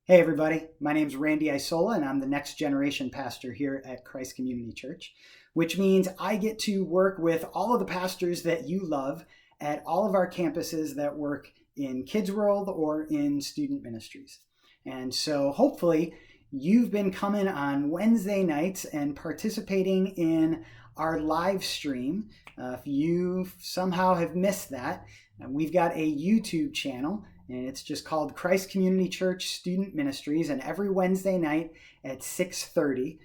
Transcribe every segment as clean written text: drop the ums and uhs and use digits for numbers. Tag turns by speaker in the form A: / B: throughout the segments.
A: Hey everybody, my name's Randy Isola and I'm the next generation pastor here at Christ Community Church, which means I get to work with all of the pastors that you love at all of our campuses that work in Kids World or in student ministries. And so hopefully you've been coming on Wednesday nights and participating in our live stream. If you somehow have missed that, we've got a YouTube channel and it's just called Christ Community Church Student Ministries. And every Wednesday night at 6:30,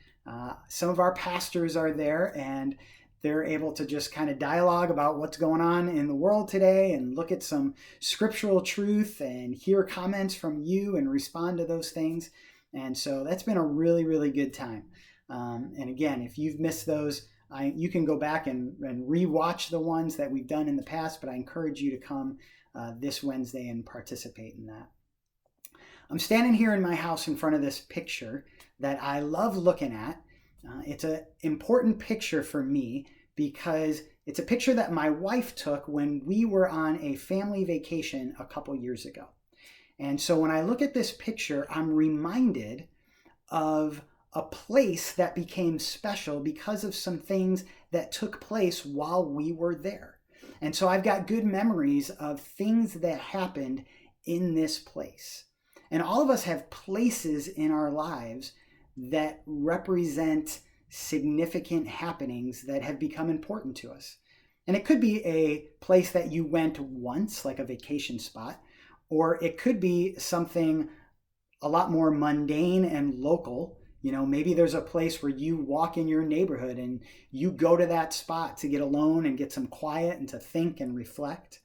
A: some of our pastors are there and they're able to just kind of dialogue about what's going on in the world today and look at some scriptural truth and hear comments from you and respond to those things. And so that's been a really, really good time. And again, if you've missed those, you can go back and rewatch the ones that we've done in the past, but I encourage you to come this Wednesday and participate in that. I'm standing here in my house in front of this picture that I love looking at. It's an important picture for me because it's a picture that my wife took when we were on a family vacation a couple years ago. And so when I look at this picture, I'm reminded of a place that became special because of some things that took place while we were there. And so I've got good memories of things that happened in this place. And all of us have places in our lives that represent significant happenings that have become important to us. And it could be a place that you went once, like a vacation spot, or it could be something a lot more mundane and local. You know, maybe there's a place where you walk in your neighborhood and you go to that spot to get alone and get some quiet and to think and reflect.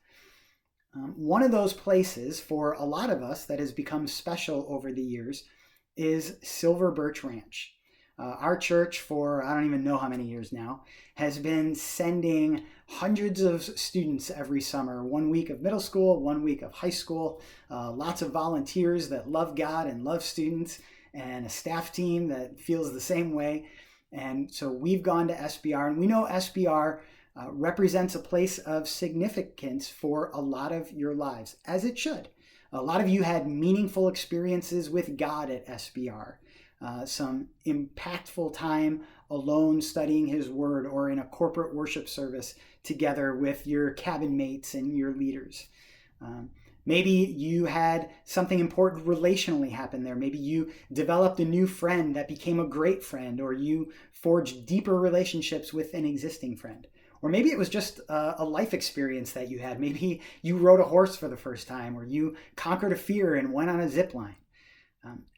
A: One of those places for a lot of us that has become special over the years is Silver Birch Ranch. Our church for I don't even know how many years now has been sending hundreds of students every summer, 1 week of middle school, 1 week of high school, lots of volunteers that love God and love students, and a staff team that feels the same way. And so we've gone to SBR, and we know SBR represents a place of significance for a lot of your lives, as it should. A lot of you had meaningful experiences with God at SBR, some impactful time alone studying His Word or in a corporate worship service together with your cabin mates and your leaders. Maybe you had something important relationally happen there. Maybe you developed a new friend that became a great friend, or you forged deeper relationships with an existing friend. Or maybe it was just a life experience that you had. Maybe you rode a horse for the first time, or you conquered a fear and went on a zip line.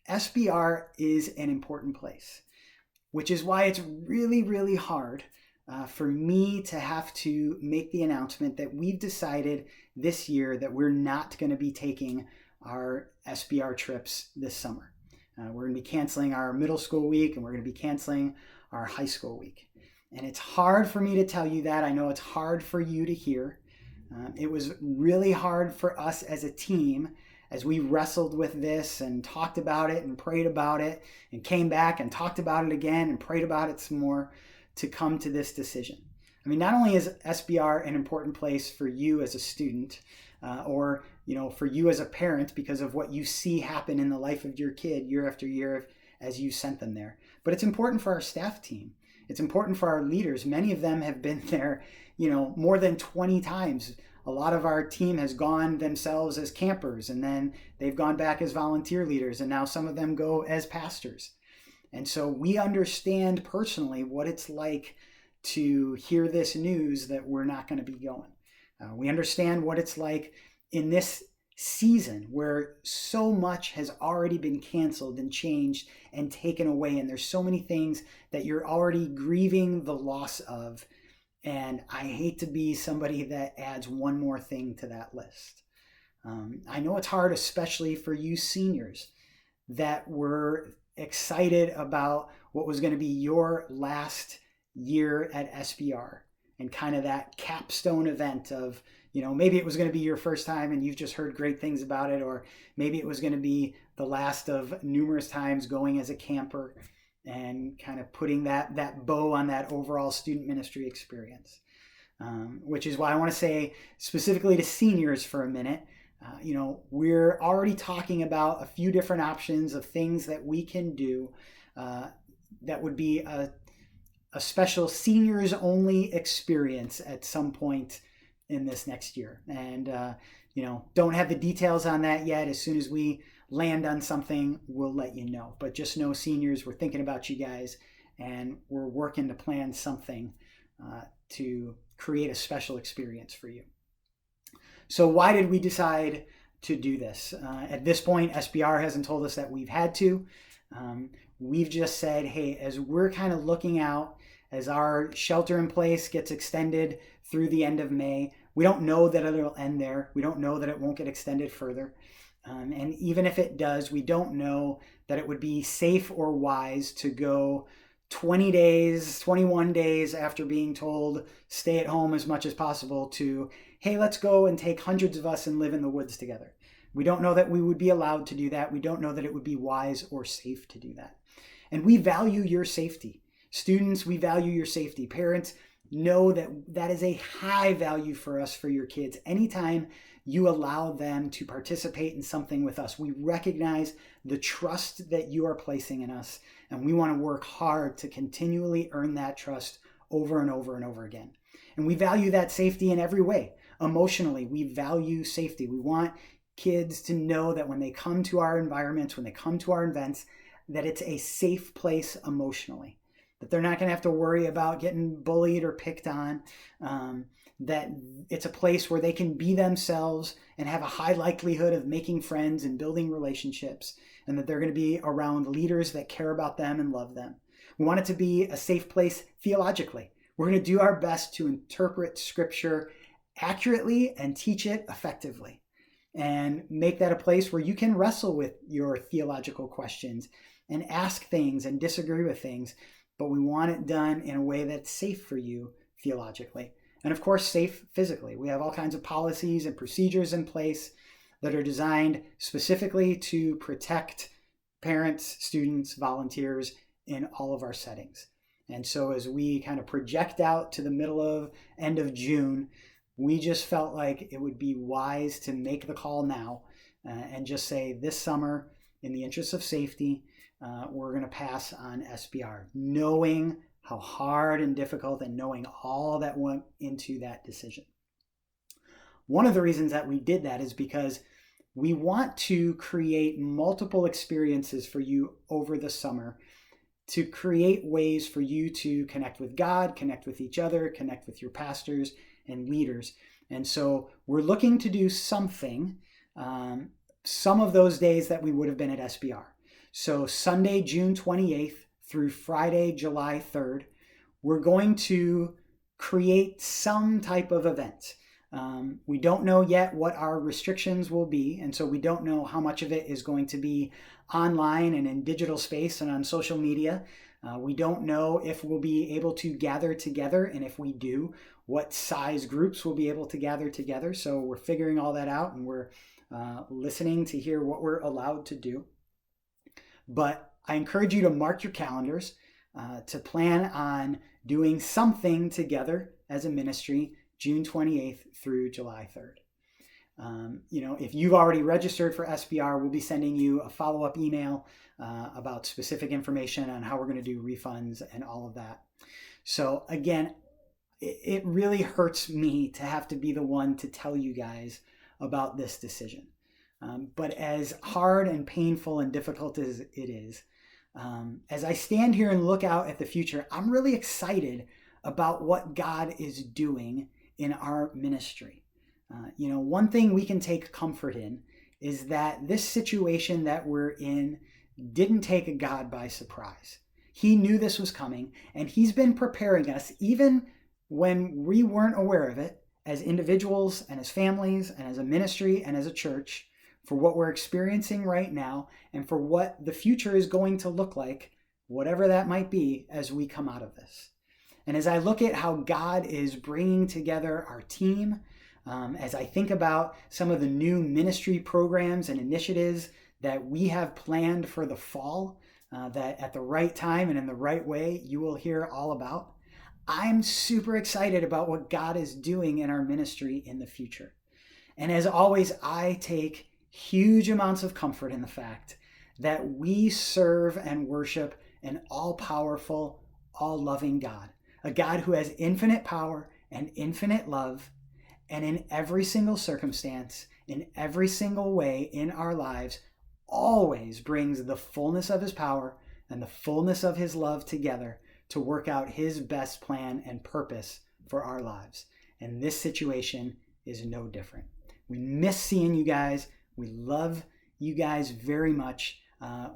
A: SBR is an important place, which is why it's really, really hard for me to have to make the announcement that we've decided this year that we're not going to be taking our SBR trips this summer. We're going to be canceling our middle school week and we're going to be canceling our high school week. And it's hard for me to tell you that. I know it's hard for you to hear. It was really hard for us as a team as we wrestled with this and talked about it and prayed about it and came back and talked about it again and prayed about it some more to come to this decision. I mean, not only is SBR an important place for you as a student or, for you as a parent because of what you see happen in the life of your kid year after year as you sent them there, but it's important for our staff team. It's important for our leaders. Many of them have been there, more than 20 times. A lot of our team has gone themselves as campers, and then they've gone back as volunteer leaders, and now some of them go as pastors. And so we understand personally what it's like to hear this news that we're not going to be going. We understand what it's like in this season where so much has already been canceled and changed and taken away, and there's so many things that you're already grieving the loss of. And I hate to be somebody that adds one more thing to that list. I know it's hard, especially for you seniors that were excited about what was going to be your last year at SBR and kind of that capstone event of, maybe it was going to be your first time and you've just heard great things about it, or maybe it was going to be the last of numerous times going as a camper and kind of putting that bow on that overall student ministry experience, which is why I want to say specifically to seniors for a minute, We're already talking about a few different options of things that we can do that would be a special seniors only experience at some point in this next year. And, don't have the details on that yet. As soon as we land on something, we'll let you know. But just know, seniors, we're thinking about you guys, and we're working to plan something to create a special experience for you. So why did we decide to do this? At this point, SBR hasn't told us that we've had to. We've just said, hey, as we're kind of looking out, as our shelter in place gets extended through the end of May, we don't know that it'll end there. We don't know that it won't get extended further. And even if it does, we don't know that it would be safe or wise to go 20 days, 21 days after being told stay at home as much as possible to, hey, let's go and take hundreds of us and live in the woods together. We don't know that we would be allowed to do that. We don't know that it would be wise or safe to do that. And we value your safety. Students, we value your safety. Parents, know that that is a high value for us, for your kids. Anytime you allow them to participate in something with us, we recognize the trust that you are placing in us, and we want to work hard to continually earn that trust over and over and over again. And we value that safety in every way. Emotionally, we value safety. We want kids to know that when they come to our environments, when they come to our events, that it's a safe place emotionally, that they're not going to have to worry about getting bullied or picked on, that it's a place where they can be themselves and have a high likelihood of making friends and building relationships, and that they're going to be around leaders that care about them and love them. We want it to be a safe place theologically. We're going to do our best to interpret Scripture accurately and teach it effectively, and make that a place where you can wrestle with your theological questions and ask things and disagree with things, but we want it done in a way that's safe for you theologically. And of course, safe physically. We have all kinds of policies and procedures in place that are designed specifically to protect parents, students, volunteers in all of our settings. And so as we kind of project out to the end of June, we just felt like it would be wise to make the call now and just say this summer, in the interest of safety, we're going to pass on SBR, knowing how hard and difficult and knowing all that went into that decision. One of the reasons that we did that is because we want to create multiple experiences for you over the summer, to create ways for you to connect with God, connect with each other, connect with your pastors and leaders. And so we're looking to do something some of those days that we would have been at SBR. So Sunday, June 28th through Friday, July 3rd, we're going to create some type of event. We don't know yet what our restrictions will be, and so we don't know how much of it is going to be online and in digital space and on social media. We don't know if we'll be able to gather together, and if we do, what size groups we'll be able to gather together. So we're figuring all that out, and we're listening to hear what we're allowed to do. But I encourage you to mark your calendars to plan on doing something together as a ministry June 28th through July 3rd. If you've already registered for SBR, we'll be sending you a follow-up email about specific information on how we're going to do refunds and all of that. So again, it really hurts me to have to be the one to tell you guys about this decision. But as hard and painful and difficult as it is, as I stand here and look out at the future, I'm really excited about what God is doing in our ministry. One thing we can take comfort in is that this situation that we're in didn't take God by surprise. He knew this was coming, and he's been preparing us even when we weren't aware of it, as individuals and as families and as a ministry and as a church, for what we're experiencing right now and for what the future is going to look like, whatever that might be, as we come out of this. And as I look at how God is bringing together our team, as I think about some of the new ministry programs and initiatives that we have planned for the fall, that at the right time and in the right way you will hear all about, I'm super excited about what God is doing in our ministry in the future. And as always, I take huge amounts of comfort in the fact that we serve and worship an all-powerful, all-loving God, a God who has infinite power and infinite love, and in every single circumstance, in every single way in our lives, always brings the fullness of his power and the fullness of his love together to work out his best plan and purpose for our lives. And this situation is no different. We miss seeing you guys. We love you guys very much.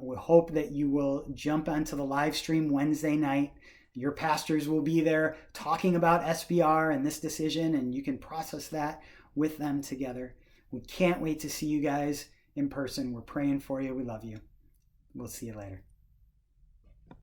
A: We hope that you will jump onto the live stream Wednesday night. Your pastors will be there talking about SBR and this decision, and you can process that with them together. We can't wait to see you guys in person. We're praying for you. We love you. We'll see you later.